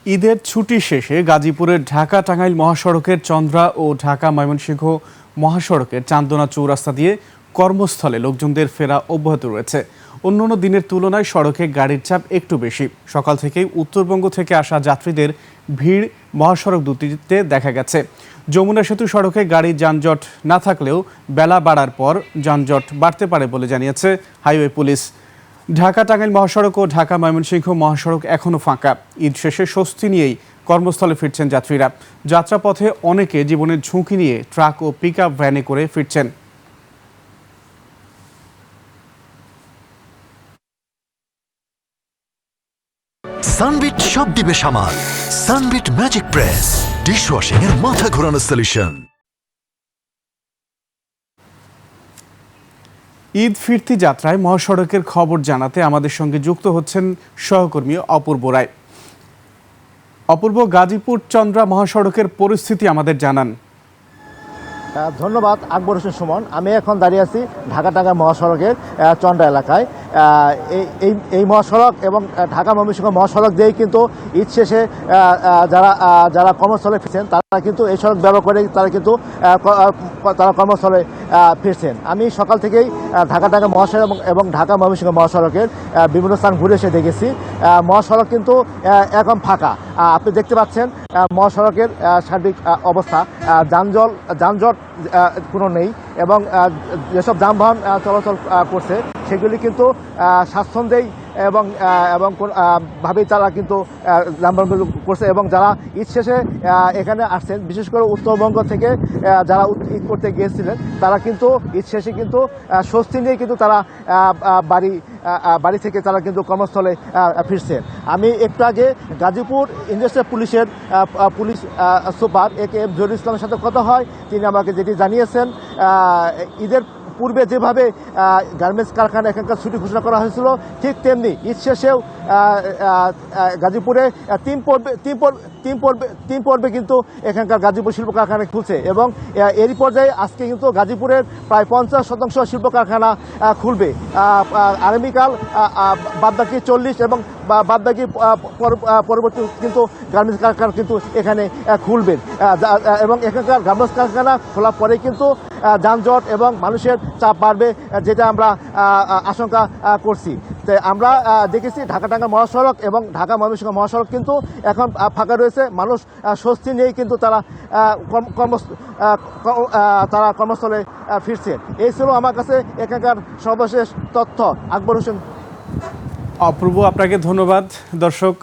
ঈদের ছুটি শেষে গাজীপুরের ঢাকা টাঙ্গাইল মহাসড়কের চন্দ্রা ও ঢাকা ময়মনসিংহ মহাসড়কের চান্দনা চৌরাস্তা দিয়ে কর্মস্থলে লোকজনদের ফেরা অব্যাহত রয়েছে। অন্যান্য দিনের তুলনায় সড়কে গাড়ির চাপ একটু বেশি। সকাল থেকেই উত্তরবঙ্গ থেকে আসা যাত্রীদের ভিড় মহাসড়ক দুটিতে দেখা গেছে। যমুনা সেতু সড়কে গাড়ির যানজট না থাকলেও বেলা বাড়ার পর যানজট বাড়তে পারে বলে জানিয়েছে হাইওয়ে পুলিশ। ঢাকা টাঙ্গাইল মহাসড়ক ও ঢাকা ময়মনসিংহ মহাসড়ক এখনও ফাঁকা। ঈদ শেষে স্বস্তি নিয়েই কর্মস্থলে ফিরছেন যাত্রীরা। যাত্রাপথে অনেকে জীবনের ঝুঁকি নিয়ে ট্রাক ও পিকআপ ভ্যানে করে ফিরছেন। সানবিট সব দিবে সামাল। সানবিট ম্যাজিক প্রেস ডিশওয়াশিং এর মাথা ঘোরানো সলিউশন। ঈদ ফিরতি যাত্রায় মহাসড়কের খবর জানাতে আমাদের সঙ্গে যুক্ত হচ্ছেন সহকর্মী অপূর্ব রায়। অপূর্ব, গাজীপুর চন্দ্রা মহাসড়কের পরিস্থিতি আমাদের জানান। ধন্যবাদ আকবর হোসেন সুমন। আমি এখন দাঁড়িয়ে আছি ঢাকা টাঙ্গাইল মহাসড়কের চন্দ্রা এলাকায়। এই মহাসড়ক এবং ঢাকা ময়মনসিংহ মহাসড়ক দিয়েই কিন্তু ঈদ শেষে যারা কর্মস্থলে ফিরছেন তারা কিন্তু এই সড়ক ব্যবহার করে তারা কর্মস্থলে ফিরছেন। আমি সকাল থেকেই ঢাকা টাঙ্গাইল মহাসড়ক এবং ঢাকা ময়মনসিংহ মহাসড়কের বিভিন্ন স্থান ঘুরে এসে দেখেছি মহাসড়ক কিন্তু এখন ফাঁকা। আপনি দেখতে পাচ্ছেন মহাসড়কের সার্বিক অবস্থা, যানজট কোনো নেই এবং যেসব যানবাহন চলাচল করছে সেগুলি কিন্তু স্বাচ্ছন্দ্যেই এবং ভাবেই তারা কিন্তু যানবাহনগুলো করছে। এবং যারা ঈদ শেষে এখানে আসছেন, বিশেষ করে উত্তরবঙ্গ থেকে যারা ঈদ করতে গিয়েছিলেন তারা কিন্তু ঈদ শেষে কিন্তু স্বস্তি নিয়ে কিন্তু তারা বাড়ি থেকে তারা কিন্তু কর্মস্থলে ফিরছেন। আমি একটু আগে গাজীপুর ইন্ডাস্ট্রিয়াল পুলিশের পুলিশ সুপার AKM জহিরুল ইসলামের সাথে কথা হয়। তিনি আমাকে যেটি জানিয়েছেন, ঈদের পূর্বে যেভাবে গার্মেন্টস কারখানা এখানকার ছুটি ঘোষণা করা হয়েছিল, ঠিক তেমনি ঈদ শেষেও গাজীপুরে তিন পর্বে কিন্তু এখানকার গাজীপুর শিল্প কারখানা খুলছে এবং এরই পর্যায়ে আজকে কিন্তু গাজীপুরের প্রায় 50% শিল্প কারখানা খুলবে। আগামীকাল বাদবাকি 40 এবং বাদবাকি পরবর্তী কিন্তু গার্মেন্টস কারখানা কিন্তু এখানে খুলবেন এবং এখানকার গার্মেন্টস কারখানা খোলার পরে কিন্তু যানজট এবং মানুষের চাপ বাড়বে, যেটা আমরা আশঙ্কা করছি। তো আমরা দেখেছি ঢাকা টাঙ্গাইল মহাসড়ক এবং ঢাকা ময়মনসিংহ মহাসড়ক কিন্তু এখন ফাঁকা রয়েছে। মানুষ স্বস্তি নিয়েই কিন্তু তারা কর্মস্থলে ফিরছে। এই ছিল আমার কাছে এখানকার সর্বশেষ তথ্য। আকবর হোসেন। অপূর্ব, আপনাকে ধন্যবাদ। দর্শক,